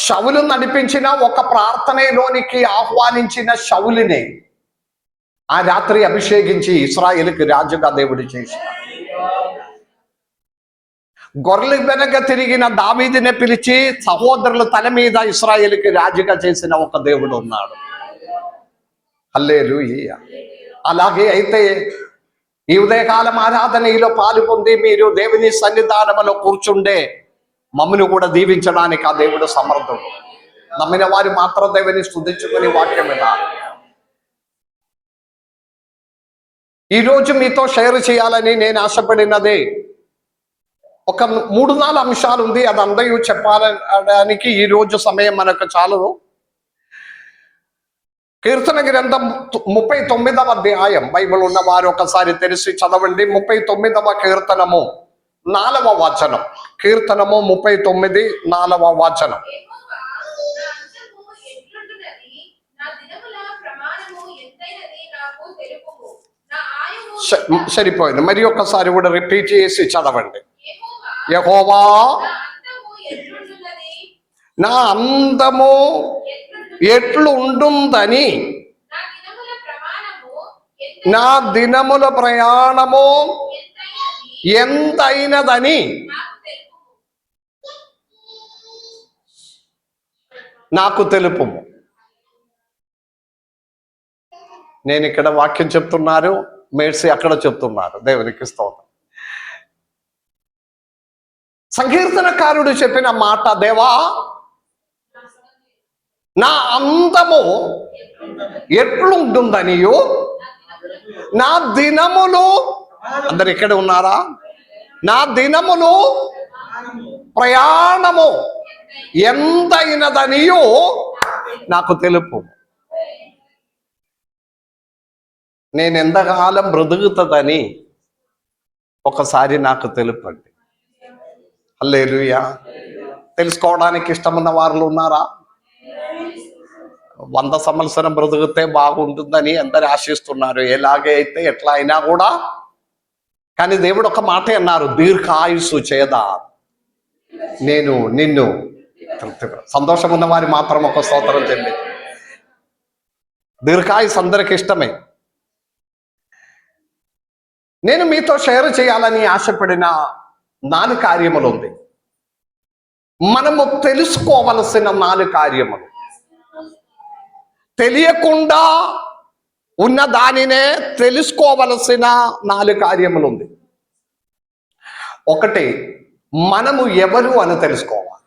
షౌలు నడిపించిన ఒక ప్రార్థనలోనికి ఆహ్వానించిన షౌలుని ఆ రాత్రి అభిషేకించి ఇశ్రాయేలుకి రాజుగా దేవుడు చేశాడు. గొర్రెల వెనక తిరిగిన దావీదుని పిలిచి సహోదరుల తల మీద ఇశ్రాయేలుకి రాజుగా చేసిన ఒక దేవుడు ఉన్నాడు. హల్లెలూయా. అలాగే అయితే ఈ ఉదయకాలం ఆరాధనలో పాల్గొంది మీరు దేవుని సన్నిధానంలో కూర్చుండే మమ్మల్ని కూడా దీవించడానికి ఆ దేవుడు సమర్థుడు. నమ్మిన వారు మాత్రం దేవుని స్తుతించుకుని వాక్యం వినాలి. ఈరోజు మీతో షేర్ చేయాలని నేను ఆశపడినదే ఒక 3-4 అంశాలు ఉంది. అది అందరూ చెప్పాలడానికి ఈరోజు సమయం మనకు చాలదు. కీర్తన గ్రంథం 39వ అధ్యాయం బైబిల్ ఉన్న వారు ఒకసారి తెలిసి చదవండి. 39వ కీర్తనము 4వ వచనం. కీర్తనము 39 4వ వచనం. సరిపోయింది. మరి ఒక్కసారి కూడా రిపీట్ చేసి చదవండి. యెహోవా నా అందము ఎట్లు ఉంటుందని, నా దినముల ప్రయాణము ఎంతైనదని నాకు తెలుపుము. నేను ఇక్కడ వాక్యం చెప్తున్నారు, మేడ్సి అక్కడ చెప్తున్నారు. దేవునికి స్తోత్రం. సంకీర్తనకారుడు చెప్పిన మాట, దేవా నా అందము ఎట్లుంటుందనియు, నా దినములు, అందరు ఇక్కడ ఉన్నారా? నా దినములు ప్రయాణము ఎంతైనదనియు నాకు తెలుపు. నేను ఎంతకాలం బ్రతుకుతుందని ఒకసారి నాకు తెలుపండి. హల్లెలూయా. తెలుసుకోవడానికి ఇష్టమున్న వారు ఉన్నారా? 100 సంవత్సరం బ్రతుకుతే బాగుంటుందని అందరు ఆశిస్తున్నారు. ఎలాగైతే ఎట్లా అయినా కూడా. కానీ దేవుడు ఒక మాట అన్నారు, దీర్ఘాయుస్సు చేదా నేను నిన్ను తృప్తిపర. సంతోషం ఉన్న వారి మాత్రం ఒక స్తోత్రం చెల్లి. దీర్ఘాయుస్సు అందరికి ఇష్టమే. నేను మీతో షేర్ చేయాలని ఆశపడిన 4 కార్యములు ఉంది. మనము తెలుసుకోవలసిన 4 కార్యములు. తెలియకుండా ఉన్న దానినే తెలుసుకోవలసిన 4 కార్యములు ఉంది. ఒకటి, మనము ఎవరు అని తెలుసుకోవాలి.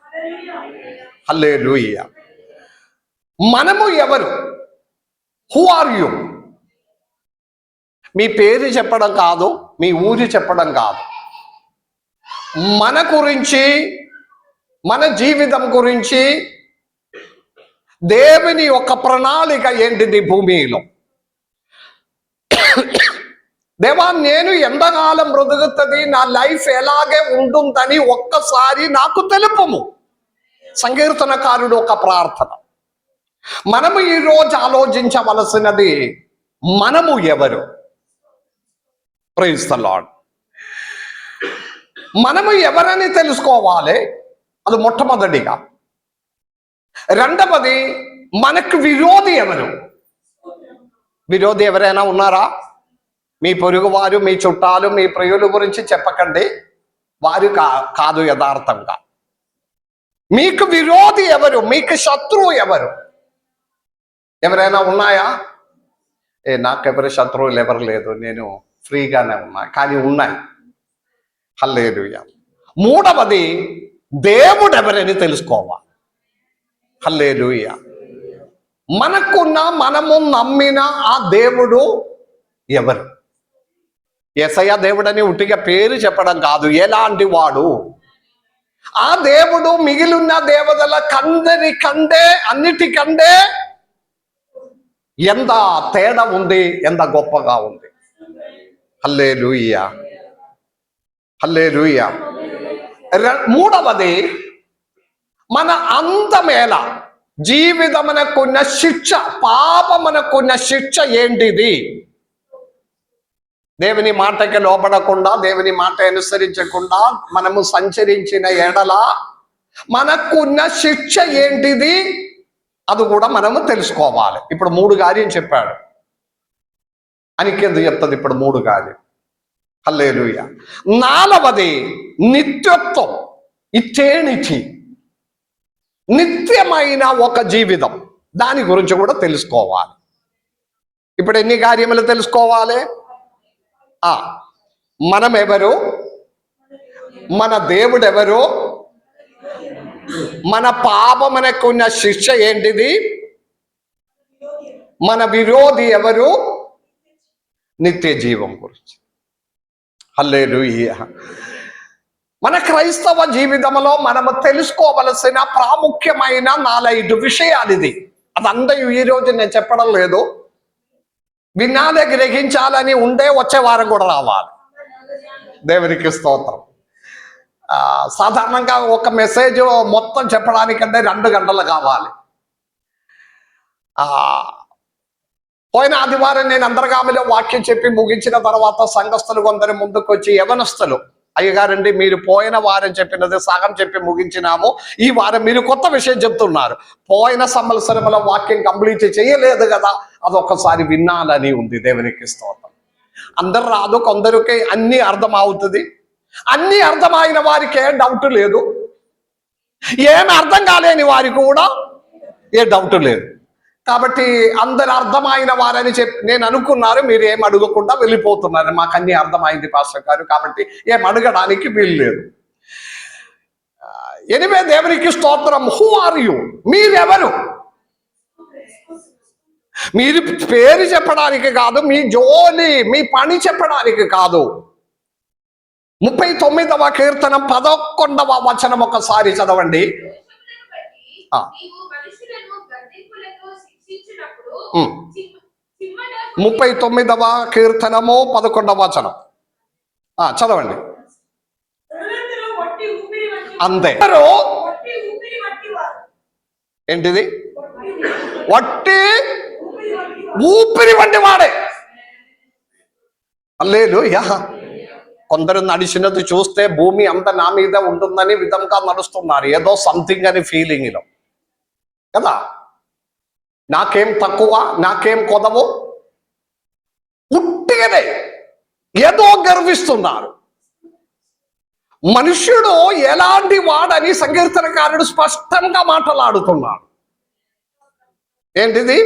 హల్లెలూయా. మనము ఎవరు? Who are you? మీ పేరు చెప్పడం కాదు, మీ ఊరు చెప్పడం కాదు. మన గురించి, మన జీవితం గురించి దేవుని ఒక ప్రణాళిక ఏంటిది భూమిలో. దేవా నేను ఎంతకాలం బ్రతుకుతుంది, నా లైఫ్ ఎలాగే ఉంటుందని ఒక్కసారి నాకు తెలుపుము. సంకీర్తనకారుడు ఒక ప్రార్థన. మనము ఈరోజు ఆలోచించవలసినది, మనము ఎవరు? Praise the lord. మనము ఎవరని తెలుసుకోవాలి. అది మొట్టమొదటిగా. రెండవది, మనకు విరోధి ఎవరు? విరోధి ఎవరైనా ఉన్నారా? మీ పొరుగు వారు, మీ చుట్టాలు, మీ ప్రియుల గురించి చెప్పకండి, వారు కాదు. యథార్థంగా మీకు విరోధి ఎవరు? మీకు శత్రువు ఎవరు? ఎవరైనా ఉన్నాయా? నాకెవరు శత్రువులు ఎవరు లేదు, నేను ఫ్రీగానే ఉన్నా. కానీ ఉన్నాయి. హల్లెలూయా. మూడవది, దేవుడు ఎవరని తెలుసుకోవాలి. హల్లెలూయా. మనము నమ్మిన ఆ దేవుడు ఎవరు? యేసయ్య దేవుడని ఉట్టిగా పేరు చెప్పడం కాదు, ఎలాంటి వాడు? ఆ దేవుడు మిగిలిన దేవతల కంటే అన్నిటికంటే ఎంత తేడా ఉంది, ఎంత గొప్పగా ఉంది. హల్లెలూయా. హల్లెలూయా. మూడవది, మన అంతమేళ జీవితమునకున్న శిక్ష, పాపమునకున్న శిక్ష ఏంటిది? దేవుని మాటకి లోబడకుండా, దేవుని మాట అనుసరించకుండా మనము సంచరించిన ఎడల మనకున్న శిక్ష ఏంటిది అది కూడా మనము తెలుసుకోవాలి. ఇప్పుడు 3 కార్యం చెప్పాడు, అనికేందుకు చెప్తుంది ఇప్పుడు 3 కార్యం. హల్లెలూయా. 4వది నిత్యత్వం, ఇటర్నిటీ, నిత్యమైన ఒక జీవితం, దాని గురించి కూడా తెలుసుకోవాలి. ఇప్పుడు ఎన్ని కార్యములు తెలుసుకోవాలి? మనం ఎవరు, మన దేవుడు ఎవరు, మన పాపమునకు ఉన్న శిక్ష ఏంటిది, మన విరోధి ఎవరు, నిత్య జీవం గురించి. హల్లెలూయా. మన క్రైస్తవ జీవితంలో మనము తెలుసుకోవలసిన ప్రాముఖ్యమైన 4-5 విషయాలు ఇది. అదందరూ ఈరోజు నేను చెప్పడం లేదు, వినాలే, గ్రహించాలని ఉండే వచ్చే వారం కూడా రావాలి. దేవునికి స్తోత్రం. సాధారణంగా ఒక మెసేజ్ మొత్తం చెప్పడానికంటే 2 గంటలు కావాలి. పోయిన ఆదివారం నేను అంతర్గామిలో వాక్యం చెప్పి ముగించిన తర్వాత సంఘస్థులు కొందరు ముందుకు వచ్చి, యవనస్తులు, అయ్యగారండి మీరు పోయిన వారం చెప్పినది సగం చెప్పి ముగించినాము, ఈ వారం మీరు కొత్త విషయం చెప్తున్నారు, పోయిన సంవత్సరంలో వాక్యం కంప్లీట్ చేయలేదు కదా, అదొకసారి వినాలని ఉంది. దేవునికి స్తోత్రం. అందరు రాదు, కొందరికి అన్ని అర్థం అవుతుంది. అన్ని అర్థమైన వారికి ఏ డౌట్ లేదు, ఏమి అర్థం కాలేని వారికి కూడా ఏ డౌట్ లేదు. కాబట్టి అందరు అర్థమైన వారని నేను అనుకున్నారు, మీరు ఏం అడగకుండా వెళ్ళిపోతున్నారు. మాకు అన్ని అర్థమైంది పాస్టర్ గారు, కాబట్టి ఏం అడగడానికి వీలు లేదు. ఎనివే, దేవునికి స్తోత్రం. Who are you? మీరెవరు? మీరు పేరు చెప్పడానికి కాదు, మీ జోలి, మీ పని చెప్పడానికి కాదు. 39వ కీర్తనం 11వ వచనం ఒకసారి చదవండి. 39వ కీర్తనము 11వ వచనం చదవండి. అంతే. ఏంటిది? వట్టి ఊపిరి వంటి వాడే. హల్లెలూయా. కొందరు నడిచినది చూస్తే భూమి అంతా నా మీద ఉంటుందని విధంగా నడుస్తున్నారు, ఏదో సంథింగ్ అని ఫీలింగ్లో కదా. నాకేం తక్కువ, నాకేం కొదవు, ఉట్టిగానే ఏదో గర్విస్తున్నారు. మనుష్యుడు ఎలాంటి వాడని సంకీర్తనకారుడు స్పష్టంగా మాట్లాడుతున్నాడు. ఏంటిది?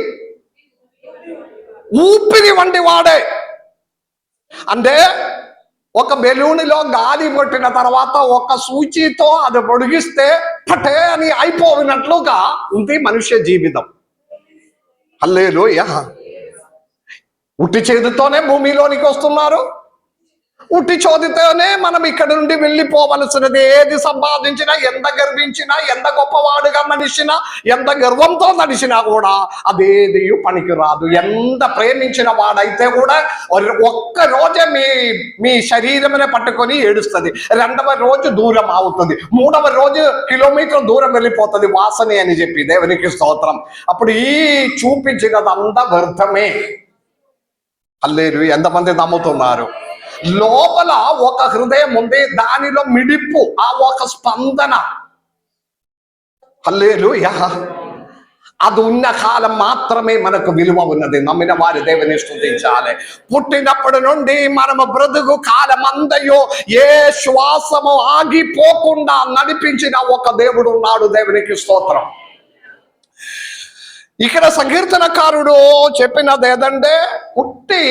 ఊపిరి వంటి వాడే. అంటే ఒక బెలూనిలో గాలి కొట్టిన తర్వాత ఒక సూచితో అది పొడిగిస్తే పటే అని అయిపోయినట్లుగా ఉంది మనుష్య జీవితం. హల్లెలూయా. ఉట్టి చేతితోనే భూమిలోనికి వస్తున్నారు, ఉట్టి చోదితోనే మనం ఇక్కడ నుండి వెళ్ళిపోవలసినది. ఏది సంపాదించినా, ఎంత గర్వించినా, ఎంత గొప్పవాడుగా నడిచినా, ఎంత గర్వంతో నడిచినా కూడా అదేది పనికి రాదు. ఎంత ప్రేమించిన వాడైతే కూడా ఒక్క రోజే మీ శరీరమే పట్టుకొని ఏడుస్తుంది, 2వ రోజు దూరం అవుతుంది, 3వ రోజు కిలోమీటర్ దూరం వెళ్ళిపోతుంది వాసనే అని చెప్పి. దేవునికి స్తోత్రం. అప్పుడు ఈ చూపించినదంతా వ్యర్థమే. హల్లెలూయా. ఎంతమంది నమ్ముతున్నారు? లోపల ఒక హృదయం ఉంది, దానిలో మిడిపు, ఆ ఒక స్పందన. హల్లెలూయా. అది ఉన్న కాలం మాత్రమే మనకు విలువ ఉన్నది. నమ్మిన వారి దేవుని స్తుతించాలి. పుట్టినప్పటి నుండి మనము బ్రతుకు కాలం అంతయో ఏ శ్వాసము ఆగిపోకుండా నడిపించిన ఒక దేవుడు ఉన్నాడు. దేవునికి స్తోత్రం. ఇక్కడ సంకీర్తనకారుడు చెప్పినది ఏదంటే, పుట్టి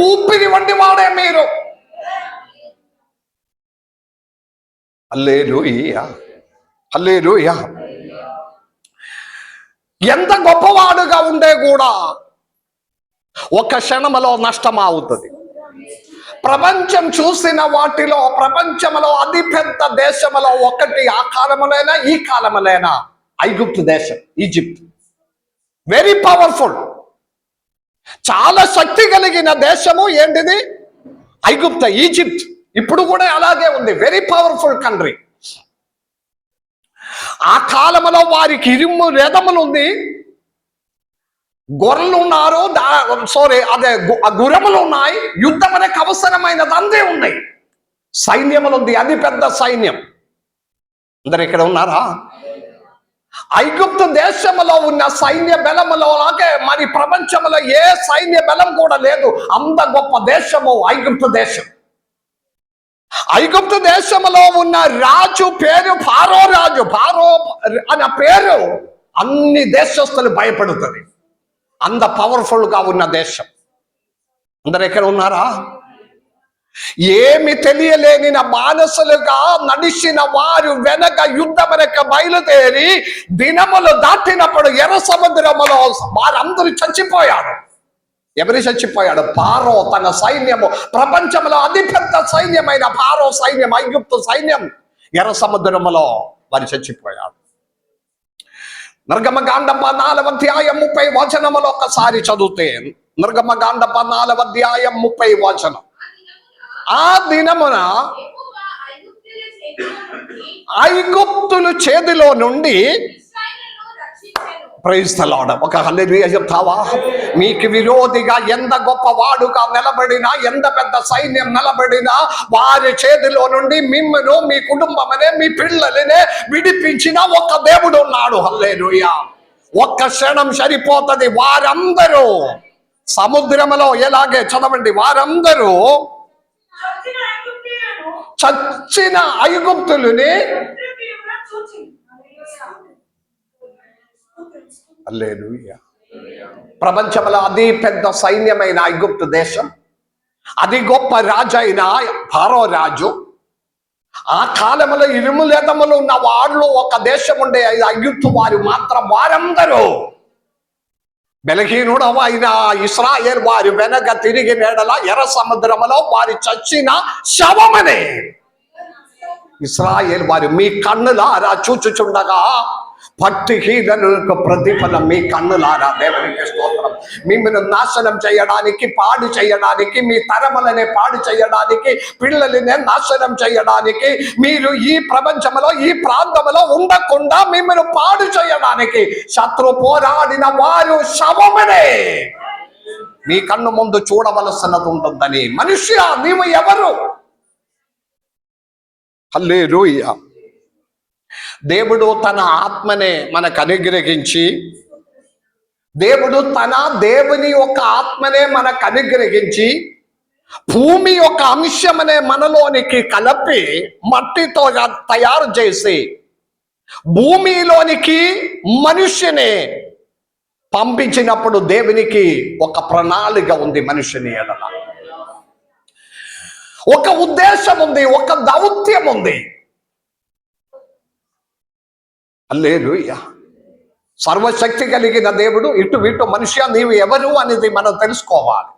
ఊపిరి వంటి వాడే మీరు. హల్లెలూయా. హల్లెలూయా. ఎంత గొప్పవాడుగా ఉండే కూడా ఒక క్షణంలో నష్టం అవుతుంది. ప్రపంచం చూసిన వాటిలో ప్రపంచంలో అతిపెద్ద దేశంలో ఒకటి ఆ కాలములైనా ఈ కాలములైనా ఐగుప్తు దేశం, ఈజిప్ట్. వెరీ పవర్ఫుల్, చాలా శక్తి కలిగిన దేశము ఏంటిది? ఐగుప్తు, ఈజిప్ట్. ఇప్పుడు కూడా అలాగే ఉంది, వెరీ పవర్ఫుల్ కంట్రీ. ఆ కాలంలో వారికి ఇరుము రేదములు ఉంది, గొర్రెలు ఉన్నారు, గుర్రములు ఉన్నాయి, యుద్ధం అనేది అవసరమైనది అందే ఉన్నాయి, సైన్యములు ఉంది, అది పెద్ద సైన్యం. అందరు ఇక్కడ ఉన్నారా? ఐగుప్తు దేశంలో ఉన్న సైన్య బలములో లాగే మరి ప్రపంచంలో ఏ సైన్య బలం కూడా లేదు. అంత గొప్ప దేశము ఐగుప్తు దేశం. ఐగుప్తు దేశంలో ఉన్న రాజు పేరు ఫారో రాజు. ఫారో అనే పేరు అన్ని దేశస్తులు భయపడుతుంది. అంత పవర్ఫుల్ గా ఉన్న దేశం. అందరు ఎక్కడ ఉన్నారా? ఏమి తెలియలేని బానిసలుగా నడిచిన వారు వెనక యుద్ధమనక బయలుదేరి దినములు దాటినప్పుడు ఎర్ర సముద్రములో వారందరూ చచ్చిపోయారు. ఎవరు చచ్చిపోయాడు? ఫారో తన సైన్యము, ప్రపంచంలో అతిపెద్ద సైన్యమైన ఫారో సైన్యం, ఐగుప్తు సైన్యం ఎర్ర సముద్రములో వారు చచ్చిపోయారు. నిర్గమకాండం 4వ అధ్యాయం 30 వచనములో ఒకసారి చదివితే, నిర్గమకాండం 4వ అధ్యాయం 30 వచనం, ఆ దినమున ఐగుప్తుల చేతిలో నుండి ప్రైజ్ ది లార్డ్. ఒక హల్లెలూయా చెప్తావా? మీకు విరోధిగా ఎంత గొప్పవాడుగా నిలబడినా, ఎంత పెద్ద సైన్యం నిలబడినా, వారి చేతిలో నుండి మిమ్మను, మీ కుటుంబమనే, మీ పిల్లలనే విడిపించిన ఒక దేవుడు ఉన్నాడు. హల్లెలూయా. ఒక్క క్షణం సరిపోతుంది. వారందరూ సముద్రములో, ఎలాగే చదవండి, వారందరూ చచ్చిన ఐగుప్తులని హల్లెలూయా. ప్రపంచంలో అతి పెద్ద సైన్యమైన ఐగుప్తు దేశం, అది గొప్ప రాజు అయిన ఫారో రాజు. ఆ కాలంలో ఇరుములేదములు ఉన్న వాళ్ళు ఒక దేశం ఉండే ఐగుప్తు వారు మాత్రం, వారందరూ బలహీనుడు అయిన ఇశ్రాయేలు వారు వెనక తిరిగి నేడల ఎర్ర సముద్రములో వారి చచ్చిన శవమనే ఇశ్రాయేలు వారు మీ కన్నులారా చూచుచుండగా భక్తిహీనులకు ప్రతిఫలం మీ కన్నులారా. దేవునికి స్తోత్రం. మిమ్మల్ని నాశనం చేయడానికి, పాడు చేయడానికి, మీ తరములనే పాడు చేయడానికి, పిల్లలనే నాశనం చేయడానికి, మీరు ఈ ప్రపంచంలో, ఈ ప్రాంతంలో ఉండకుండా మిమ్మల్ని పాడు చేయడానికి శత్రు పోరాడిన వారు శవమనే మీ కన్ను ముందు చూడవలసినది ఉంటుందని. మనుష్య, నీవు ఎవరు? హల్లెలూయా. దేవుడు తన ఆత్మనే మనకు అనుగ్రహించి, దేవుని యొక్క ఆత్మనే మనకు అనుగ్రహించి, భూమి యొక్క అంశమనే మనలోనికి కలిపి మట్టితో తయారు చేసి భూమిలోనికి మనుష్యనే పంపించినప్పుడు దేవునికి ఒక ప్రణాళిక ఉంది. మనుష్యుని ఎడల ఒక ఉద్దేశం ఉంది, ఒక దౌత్యం ఉంది. హల్లెలూయా. సర్వశక్తి కలిగిన దేవుడు ఇటు మనుష్య నీవు ఎవరు అనేది మనం తెలుసుకోవాలి.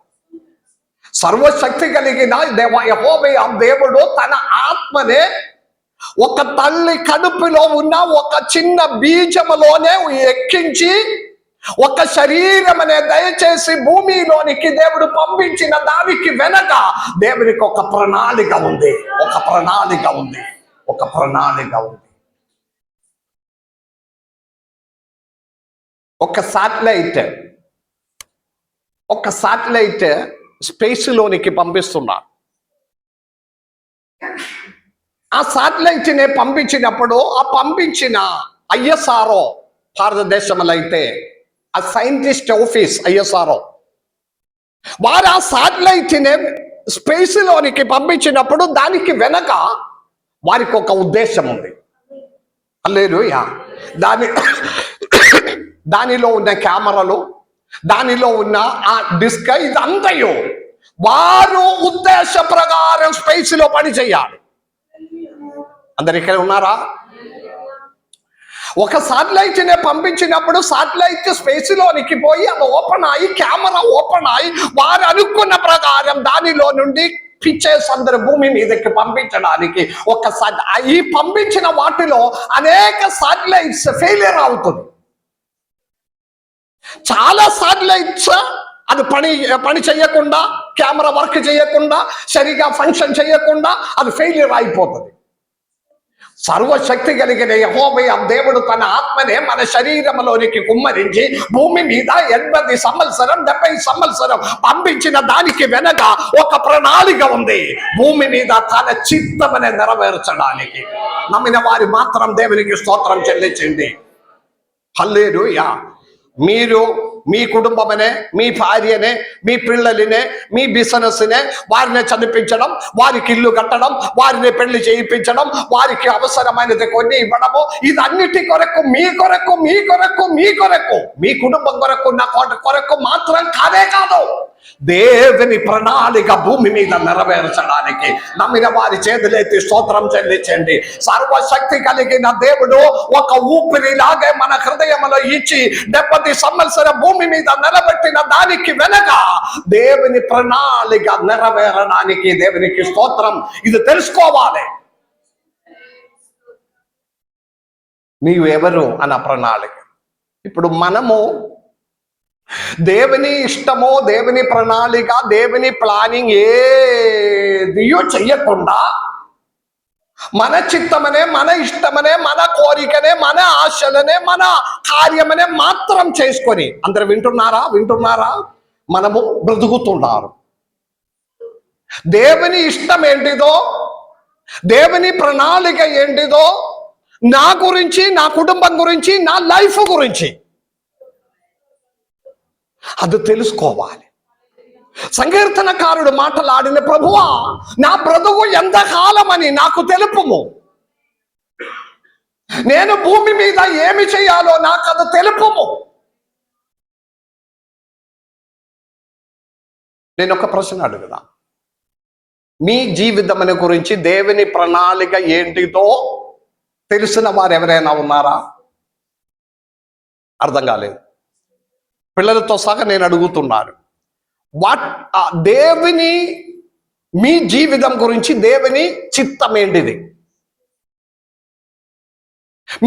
సర్వశక్తి కలిగిన యెహోవా దేవుడు తన ఆత్మనే ఒక తల్లి కడుపులో ఉన్న ఒక చిన్న బీజములోనే ఎక్కించి ఒక శరీరం అనే దయచేసి భూమిలోనికి దేవుడు పంపించిన దానికి వెనక దేవునికి ఒక ప్రణాళిక ఉంది. ఒక ప్రణాళిక ఉంది. ఒక ప్రణాళిక ఉంది. ఒక శాటిలైట్ స్పేస్లోనికి పంపిస్తున్నారు. ఆ శాటిలైట్ని పంపించినప్పుడు ఆ పంపించిన ISRO భారతదేశంలో అయితే ఆ సైంటిస్ట్ ఆఫీస్ ISRO వారు ఆ శాటిలైట్ని స్పేస్లోనికి పంపించినప్పుడు దానికి వెనక వారికి ఒక ఉద్దేశం ఉంది. హల్లెలూయా. దానిలో ఉన్న కెమెరాలు, దానిలో ఉన్న ఆ డిస్క్, ఇదంతయు వారు ఉద్దేశ ప్రకారం స్పేస్ లో పని చేయాలి. అందరు ఇక్కడ ఉన్నారా? ఒక శాటిలైట్ ని పంపించినప్పుడు శాటిలైట్ స్పేస్ లోనికి పోయి అది ఓపెన్ అయ్యి, కెమెరా ఓపెన్ అయ్యి, వారు అనుకున్న ప్రకారం దానిలో నుండి పిక్చర్స్ అందరు భూమి మీదకి పంపించడానికి ఈ పంపించిన వాటిలో అనేక శాటిలైట్స్ ఫెయిలియర్ అవుతుంది. చాలా శాటిలైట్స్ అది పని చేయకుండా, కెమెరా వర్క్ చేయకుండా, సరిగా ఫంక్షన్ చేయకుండా అది ఫెయిలియర్ అయిపోతుంది. సర్వశక్తి కలిగిన యెహోవా దేవుడు తన ఆత్మనే మన శరీరంలోనికి కుమ్మరించి భూమి మీద 80 సంవత్సరం 70 సంవత్సరం పంపించిన దానికి వెనక ఒక ప్రణాళిక ఉంది. భూమి మీద తన చిత్తమనే నెరవేర్చడానికి. నమ్మిన వారి మాత్రం దేవునికి స్తోత్రం చెల్లించండి. హల్లెలూయా. మీరు మీ కుటుంబమనే, మీ భార్యనే, మీ పిల్లలనే, మీ బిజినెస్నే వారిని చదివించడం, వారికి ఇల్లు కట్టడం, వారిని పెళ్లి చేయించడం, వారికి అవసరమైనది కొన్ని ఇవ్వడము, ఇదన్నిటి కొరకు మీ కొరకు మీ కొరకు మీ కొరకు మీ కుటుంబం కొరకు నా కొరకు మాత్రం కాదే కాదు, దేవుని ప్రణాళిక భూమి మీద నెరవేర్చడానికి. నమ్మిన వారి చేతులెత్తి స్తోత్రం చెల్లించండి. సర్వశక్తి కలిగిన దేవుడు ఒక ఊపిరిలాగే మన హృదయంలో ఇచ్చి 70 సంవత్సరం భూమి మీద నిలబెట్టిన దానికి వెనక దేవుని ప్రణాళిక నెరవేరడానికి దేవునికి స్తోత్రం. ఇది తెలుసుకోవాలి. నీవు ఎవరు అన్న ప్రణాళిక. ఇప్పుడు మనము దేవుని ఇష్టమో, దేవుని ప్రణాళిక, దేవుని ప్లానింగ్ ఏదియో చెయ్యకుండా మన చిత్తమనే, మన ఇష్టమనే, మన కోరికనే, మన ఆశలనే, మన కార్యమనే మాత్రం చేసుకొని, అందరు వింటున్నారా మనము బ్రతుకుతున్నారు. దేవుని ఇష్టం ఏంటిదో, దేవుని ప్రణాళిక ఏంటిదో, నా గురించి, నా కుటుంబం గురించి, నా లైఫ్ గురించి అది తెలుసుకోవాలి. సంకీర్తనకారుడు మాటలాడిన, ప్రభువా నా బ్రతుకు ఎంతకాలమని నాకు తెలుపుము, నేను భూమి మీద ఏమి చేయాలో నాకు అది తెలుపుము. నేను ఒక ప్రశ్న అడుగుదా, మీ జీవితం గురించి దేవుని ప్రణాళిక ఏంటిదో తెలిసిన వారు ఎవరైనా ఉన్నారా? అర్థం కాలేదు. పిల్లలతో సహా నేను అడుగుతున్నాను, దేవుని మీ జీవితం గురించి దేవుని చిత్తం ఏంటిది?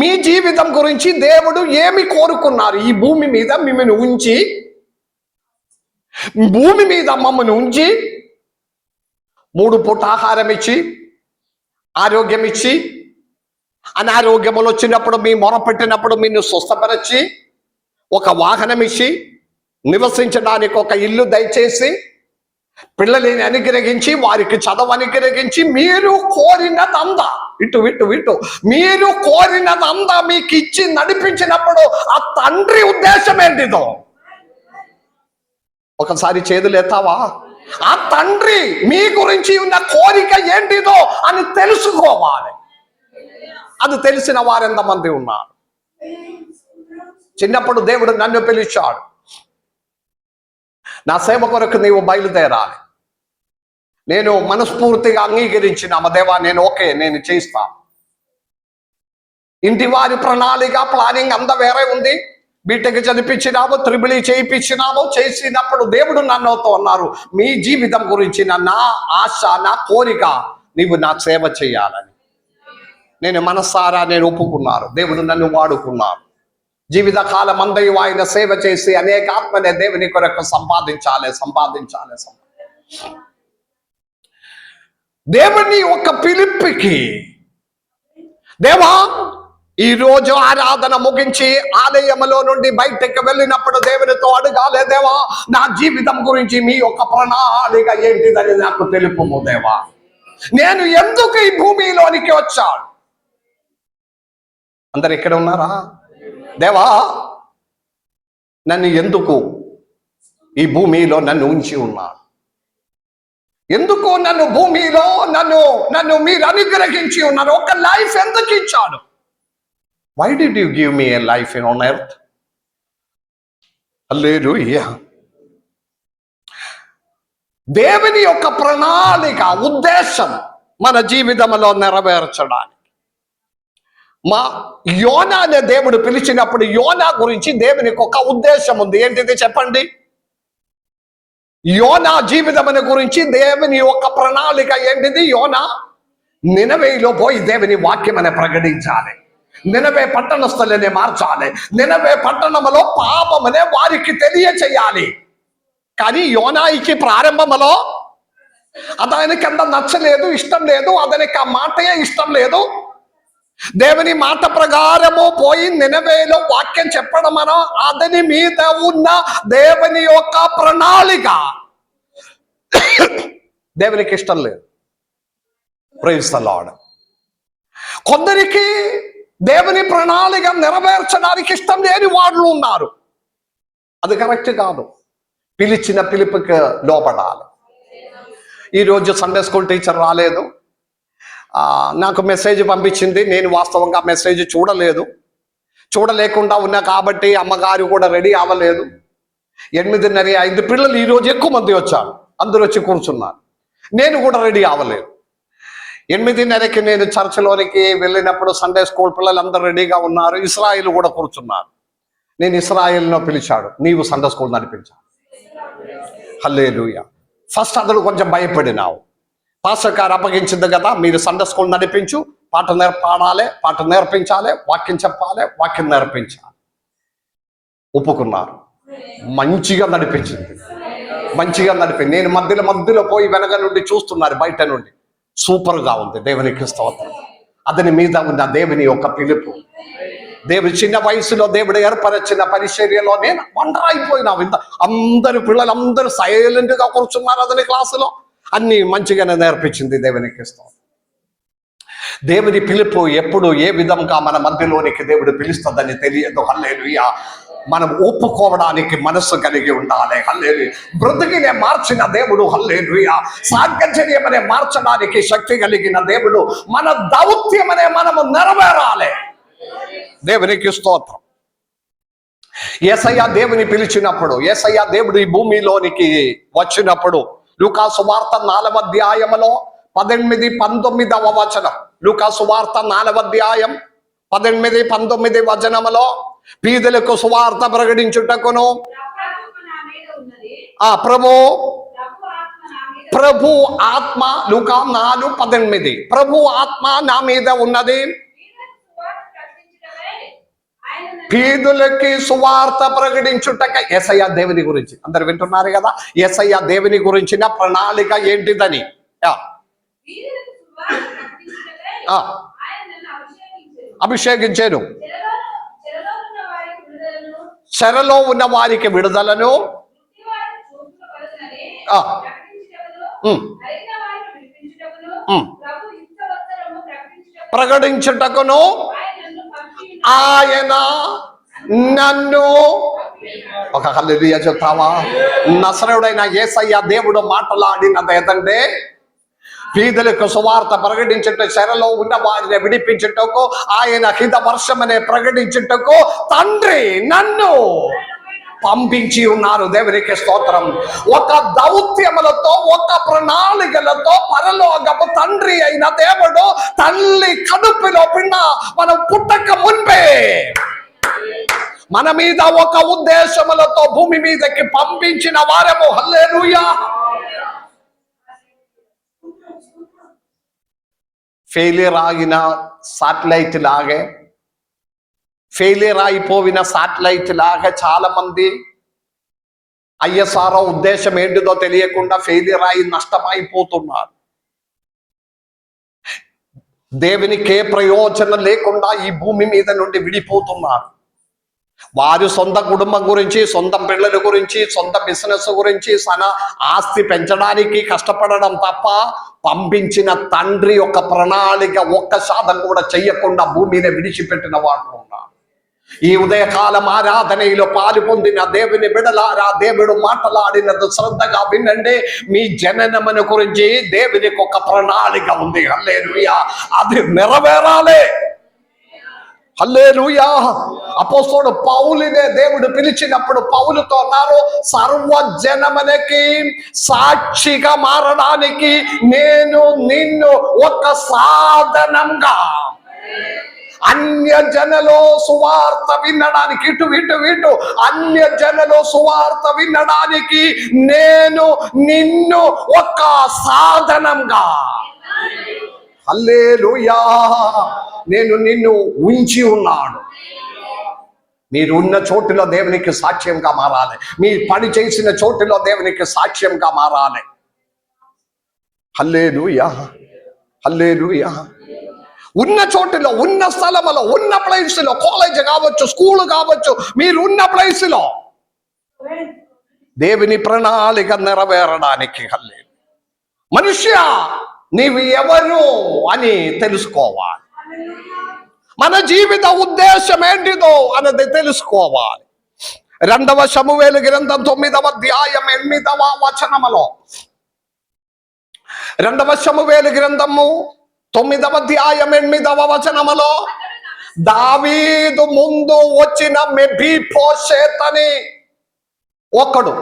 మీ జీవితం గురించి దేవుడు ఏమి కోరుకున్నారు? ఈ భూమి మీద మిమ్మల్ని ఉంచి, భూమి మీద మమ్మల్ని ఉంచి 3 పూట ఆహారం ఇచ్చి, ఆరోగ్యం ఇచ్చి, అనారోగ్యములు వచ్చినప్పుడు మీ మొర పెట్టినప్పుడు నిన్ను స్వస్థపరచి, ఒక వాహనం ఇచ్చి, నివసించడానికి ఒక ఇల్లు దయచేసి, పిల్లలని అనుగ్రహించి, వారికి చదువు అనుగ్రహించి, మీరు కోరినదంతా ఇటు మీరు కోరినదంతా మీకు ఇచ్చి నడిపించినప్పుడు ఆ తండ్రి ఉద్దేశం ఏంటిదో ఒకసారి చేతులు ఎత్తావా? ఆ తండ్రి మీ గురించి ఉన్న కోరిక ఏంటిదో అని తెలుసుకోవాలి. అది తెలిసిన వారు ఎంతమంది ఉన్నారు? చిన్నప్పుడు దేవుడు నన్ను పిలిచాడు, నా సేవ కొరకు నీవు బయలుదేరాలి. నేను మనస్ఫూర్తిగా అంగీకరించిన, దేవా నేను ఓకే, నేను చేస్తా. ఇంటి వారి ప్రణాళిక ప్లానింగ్ అంతా వేరే ఉంది. బీటెక్ చదివించినాము, త్రిబుల్ చేయించినాము. చేసినప్పుడు దేవుడు నన్నతో అన్నారు, మీ జీవితం గురించి నా ఆశ, నా కోరిక నీవు నా సేవ చేయాలని. నేను మనసారా నేను ఒప్పుకున్నాను. దేవుడు నన్ను వాడుకున్నారు. జీవితకాలం అందరూ ఆయన సేవ చేసి అనేక ఆత్మనే దేవుని కొరకు సంపాదించాలి. దేవుని ఒక పిలుపుకి, దేవా ఈరోజు ఆరాధన ముగించి ఆలయంలో నుండి బయటకు వెళ్ళినప్పుడు దేవునితో అడగాలి, దేవా నా జీవితం గురించి మీ యొక్క ప్రణాళిక ఏంటిదని నాకు తెలుపుము. దేవా నేను ఎందుకు ఈ భూమిలోనికి వచ్చాను? అందరు ఇక్కడ ఉన్నారా? దేవా నన్ను ఎందుకు ఈ భూమిలో నన్ను ఉంచి ఉన్నారు? ఎందుకు నన్ను భూమిలో నన్ను మీరు అనుగ్రహించి ఉన్నారు? ఒక లైఫ్ ఎందుకు ఇచ్చాడు? Why did you give me a life in on earth? Hallelujah. దేవుని యొక్క ప్రణాళిక, ఉద్దేశం మన జీవితంలో నెరవేర్చడానికి. మా యోనా అనే దేవుడు పిలిచినప్పుడు యోనా గురించి దేవునికి ఒక ఉద్దేశం ఉంది. ఏంటిది చెప్పండి? యోనా జీవితం గురించి దేవుని యొక్క ప్రణాళిక ఏంటిది? యోనా నినవేలో పోయి దేవుని వాక్యం అనే ప్రకటించాలి. నినవే పట్టణస్థులనే మార్చాలి. నినవే పట్టణంలో పాపమనే వారికి తెలియచేయాలి. కానీ యోనాయికి ప్రారంభంలో అతనికి అంత నచ్చలేదు, ఇష్టం లేదు. అతనికి ఆ మాటే ఇష్టం లేదు. దేవుని మాట ప్రకారము పోయి నినవేలో వాక్యం చెప్పడం అనో అతని మీద ఉన్న దేవుని యొక్క ప్రణాళిక దేవునికి ఇష్టం లేదు. Praise the lord. కొందరికి దేవుని ప్రణాళిక నెరవేర్చడానికి ఇష్టం లేని వాళ్ళు ఉన్నారు. అది కరెక్ట్ కాదు. పిలిచిన పిలుపుకి లోపడాలి. ఈరోజు సండే స్కూల్ టీచర్ రాలేదు, నాకు మెసేజ్ పంపించింది. నేను వాస్తవంగా మెసేజ్ చూడలేకుండా ఉన్నా కాబట్టి అమ్మగారు కూడా రెడీ అవ్వలేదు. 8:30 అయింది. పిల్లలు ఈరోజు ఎక్కువ మంది వచ్చారు, అందరూ వచ్చి కూర్చున్నారు. నేను కూడా రెడీ అవ్వలేదు. 8:30కి నేను చర్చిలోనికి వెళ్ళినప్పుడు సండే స్కూల్ పిల్లలు అందరూ రెడీగా ఉన్నారు. ఇస్రాయిల్ కూడా కూర్చున్నారు. నేను ఇస్రాయిల్ను పిలిచాడు, నీవు సండే స్కూల్ నడిపించాను. హల్లెలూయా. ఫస్ట్ అతడు కొంచెం భయపడినావు. పాస్టర్ గారు అప్పగించింది కదా, మీరు సండే స్కూల్ నడిపించు, పాట నేర్పించాలి, వాక్యం చెప్పాలి, వాక్యం నేర్పించాలి. ఒప్పుకున్నారు. మంచిగా నడిపించింది. నేను మధ్యలో పోయి వెనక నుండి చూస్తున్నారు, బయట నుండి. సూపర్గా ఉంది. దేవునికి స్తోత్రం. అతని మీద ఉన్న దేవుని యొక్క పిలుపు, దేవుడు చిన్న వయసులో దేవుడు ఏర్పరచిన పరిచర్యలో నేను వండర్ అయిపోయినావు. అందరు పిల్లలందరూ సైలెంట్గా కూర్చున్నారు అతని క్లాసులో. అన్ని మంచిగానే నేర్పించింది. దేవునికి స్తోత్రం. దేవుని పిలుపు ఎప్పుడు ఏ విధంగా మన మధ్యలోనికి దేవుడు పిలుస్తుందని తెలియదు. హల్లెలూయా. మనం ఒప్పుకోవడానికి మనస్సు కలిగి ఉండాలి. హల్లెలూయా. బ్రతుకినే మార్చిన దేవుడు. హల్లెలూయా. సాంగత్యమనే మార్చడానికి శక్తి కలిగిన దేవుడు. మన దౌత్యమనే మనము నెరవేరాలి. దేవునికి స్తోత్రం. యేసయ్య దేవుని పిలిచినప్పుడు, యేసయ్య దేవుడు ఈ భూమిలోనికి వచ్చినప్పుడు లూకా సువార్త 4వ అధ్యాయములో 18-19వ వచనం. లూకా సువార్త 4వ అధ్యాయం 18-19 వచనములో పీదలకు సువార్త ప్రకటించుటకును ప్రభు ఆత్మ, లూకా 4:18, ప్రభు ఆత్మ నా మీద ఉన్నది, పీదులకి సువార్త ప్రకటించుటక. యేసయ్య దేవుని గురించి అందరు వింటున్నారు కదా. యేసయ్య దేవుని గురించిన ప్రణాళిక ఏంటిదని. అభిషేకించాను. చెరలో ఉన్న వారికి విడుదలను, ప్రకటించుటకును ఆయన నన్ను. ఒక హల్లెలూయా చెప్తావా? నసరుడైన యేసయ్య దేవుడు మాట్లాడినది ఏదంటే, పీదలకు సువార్త ప్రకటించుట, చెరలో ఉన్న వారిని విడిపించుటకు, ఆయన హిత వర్షమనే ప్రకటించుటకు తండ్రి నన్ను పంపించి ఉన్నారు. దేవునికి స్తోత్రం. ఒక దౌత్యములతో, ఒక ప్రణాళికలతో పరలోకపు తండ్రి అయిన దేవుడు తల్లి కడుపులో పిండ మనం పుట్టక మున్పే మన మీద ఒక ఉద్దేశములతో భూమి మీదకి పంపించిన వారము. హల్లెలూయా. ఫెయిలియర్ ఆగిన సాటిలైట్ లాగే, ఫెయిలియర్ అయిపోయిన సాటిలైట్ లాగా చాలా మంది ISRO ఉద్దేశం ఏంటిదో తెలియకుండా ఫెయిలియర్ అయి నష్టమైపోతున్నారు. దేవునికే ప్రయోజనం లేకుండా ఈ భూమి మీద నుండి విడిపోతున్నారు. వారు సొంత కుటుంబం గురించి, సొంత పిల్లల గురించి, సొంత బిజినెస్ గురించి, తన ఆస్తి పెంచడానికి కష్టపడడం తప్ప పంపించిన తండ్రి యొక్క ప్రణాళిక 1% కూడా చెయ్యకుండా భూమిని విడిచిపెట్టిన వాడు ఉన్నారు. ఈ ఉదయకాలం ఆరాధనలో పాలు పొందిన దేవుని బిడలారా, దేవుడు మాట్లాడినది శ్రద్ధగా వినండి. మీ జననమును గురించి దేవునికి ఒక ప్రణాళిక ఉంది. హల్లెలూయా. అది నెరవేరాలి. హల్లెలూయా. అపోస్తలుడు పౌలునే దేవుడు పిలిచినప్పుడు పౌలుతో అన్నారు, సర్వజనమునికి సాక్షిగా మారడానికి నేను నిన్ను ఒక సాధనంగా, అన్య జనులు సువార్త వినడానికి, ఇటు అన్య జనులు సువార్త వినడానికి నేను నిన్ను ఒక సాధనంగా, హల్లెలూయా, నేను నిన్ను ఉంచి ఉన్నాను. మీరున్న చోటులో దేవునికి సాక్ష్యంగా మారాలి. మీ పని చేసిన చోటులో దేవునికి సాక్ష్యంగా మారాలి. హల్లెలూయా, హల్లెలూయా. ఉన్న చోటులో, ఉన్న స్థలంలో, ఉన్న ప్లేస్లో, కాలేజ్ కావచ్చు, స్కూల్ కావచ్చు, మీరు ఉన్న ప్లేస్లో దేవుని ప్రణాళిక నెరవేరడానికి మనుష్య నీవు ఎవరు అని తెలుసుకోవాలి. మన జీవిత ఉద్దేశం ఏంటిదో అన్నది తెలుసుకోవాలి. 2వ సమూయేలు గ్రంథం 9వ అధ్యాయం 8వ వచనములో, 2వ సమూయేలు గ్రంథము 9వ అధ్యాయం 8వ వచనములో, దావీదు ముందు వచ్చిన మెఫీబోషెత్ అని ఒకడు,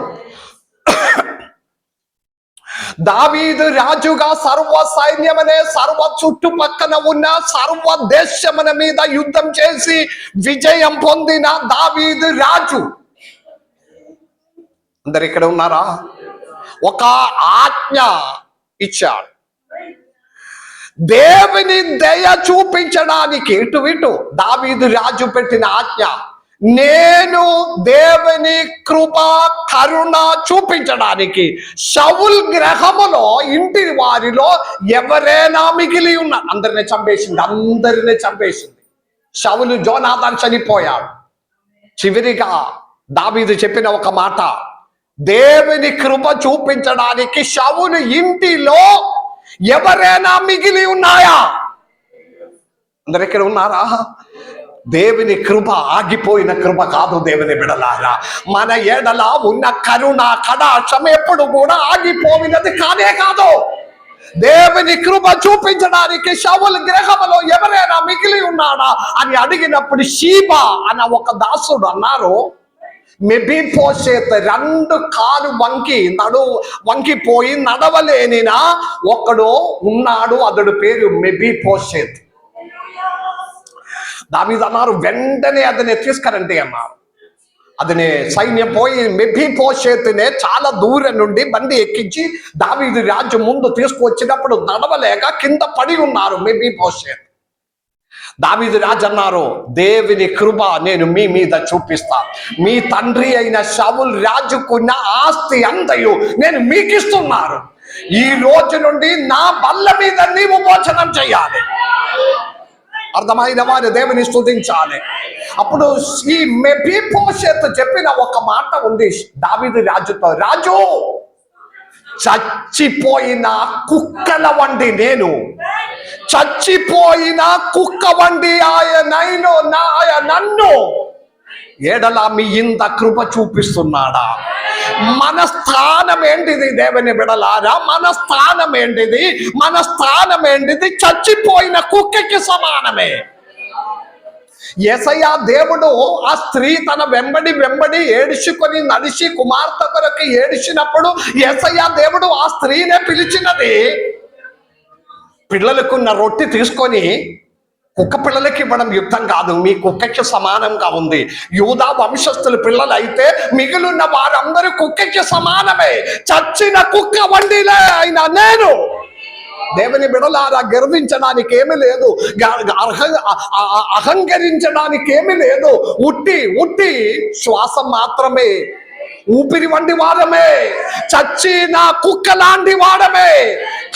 దావీదు రాజుగా సర్వ సైన్యమనే సర్వ చుట్టుపక్కన ఉన్న సర్వ దేశముల మీద యుద్ధం చేసి విజయం పొందిన దావీదు రాజు. అందరు ఇక్కడ ఉన్నారా? ఒక ఆజ్ఞ ఇచ్చాడు. దేవుని దయ చూపించడానికి ఇటు దావీదు రాజు పెట్టిన ఆజ్ఞ, నేను దేవుని కృప కరుణ చూపించడానికి సౌలు గ్రహములో ఇంటి వారిలో ఎవరైనా మిగిలి ఉన్నారు. అందరిని చంపేసింది. సౌలు జోనాథన్ చనిపోయాడు. చివరిగా దావీదు చెప్పిన ఒక మాట, దేవుని కృప చూపించడానికి సౌలు ఇంటిలో ఎవరైనా మిగిలి ఉన్నాయా? అందరు ఇక్కడ ఉన్నారా? దేవుని కృప ఆగిపోయిన కృప కాదు దేవుని బిడలారా. మన ఎడల ఉన్న కరుణ కటాక్షం ఎప్పుడు కూడా ఆగిపోయినది కానే కాదు. దేవుని కృప చూపించడానికి సౌలు గ్రహములో ఎవరైనా మిగిలి ఉన్నాడా అని అడిగినప్పుడు షీబా అన్న ఒక దాసుడు అన్నారు, మెఫీబోషెత్ 2 కాలు వంకిపోయి నడవలేనినా ఒకడు ఉన్నాడు, అతడు పేరు మెఫీబోషెత్. దావీదు అన్నారు, వెంటనే అతన్ని తీసుకురండి అన్నారు. అతని సైన్యం పోయి మెఫీబోషెతునే చాలా దూరం నుండి బండి ఎక్కించి దావీదు రాజు ముందు తీసుకువచ్చినప్పుడు నడవలేక కింద పడి ఉన్నారు మెఫీబోషెత్. దావీదు రాజు అన్నారు, దేవుని కృప నేను మీ మీద చూపిస్తా. మీ తండ్రి అయిన సౌలు రాజుకున్న ఆస్తి అంతయు నేను మీకు ఇస్తున్నాను. ఈ రోజు నుండి నా బల్ల మీద నీవు భోజనం చేయాలి. అర్థమైన వారు దేవుని స్తుతించాలి. అప్పుడు ఈ మెఫీబోషెత్ చెప్పిన ఒక మాట ఉంది దావీదు రాజుతో, రాజు, చచ్చిపోయిన కుక్కల వంటి నేను, చచ్చిపోయిన కుక్క వంటి నన్ను ఏడల మీ ఇంత కృప చూపిస్తున్నాడా? మన స్థానం ఏంటిది దేవుని బిడలారా? మన స్థానం ఏంటిది? చచ్చిపోయిన కుక్కకి సమానమే. యేసయ్య దేవుడు ఆ స్త్రీ తన వెంబడి ఏడుచుకొని నడిచి కుమార్తె కొరకు ఏడిచినప్పుడు యేసయ్య దేవుడు ఆ స్త్రీనే పిలిచినది. పిల్లలకున్న రొట్టె తీసుకొని కుక్క పిల్లలకి ఇవ్వడం యుక్తం కాదు, మీ కుక్కకి సమానంగా ఉంది. యూదా వంశస్థుల పిల్లలు అయితే మిగిలిన వారందరూ కుక్కకి సమానమే. చచ్చిన కుక్క వండిలే అయినా నేను. దేవుని బిడలారా, గర్వించడానికి ఏమీ లేదు, అహంకరించడానికి ఏమీ లేదు. ఉట్టి శ్వాసం మాత్రమే, ఊపిరి వంటి వాడమే, చచ్చిన కుక్క లాంటి వాడమే.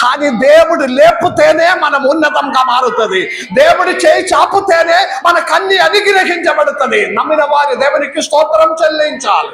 కానీ దేవుడు లేపుతేనే మనం ఉన్నతంగా మారుతుంది. దేవుడు చేయి చాపుతేనే మన కన్ని అనుగ్రహించబడుతుంది. నమ్మిన వారి దేవునికి స్తోత్రం చెల్లించాలి.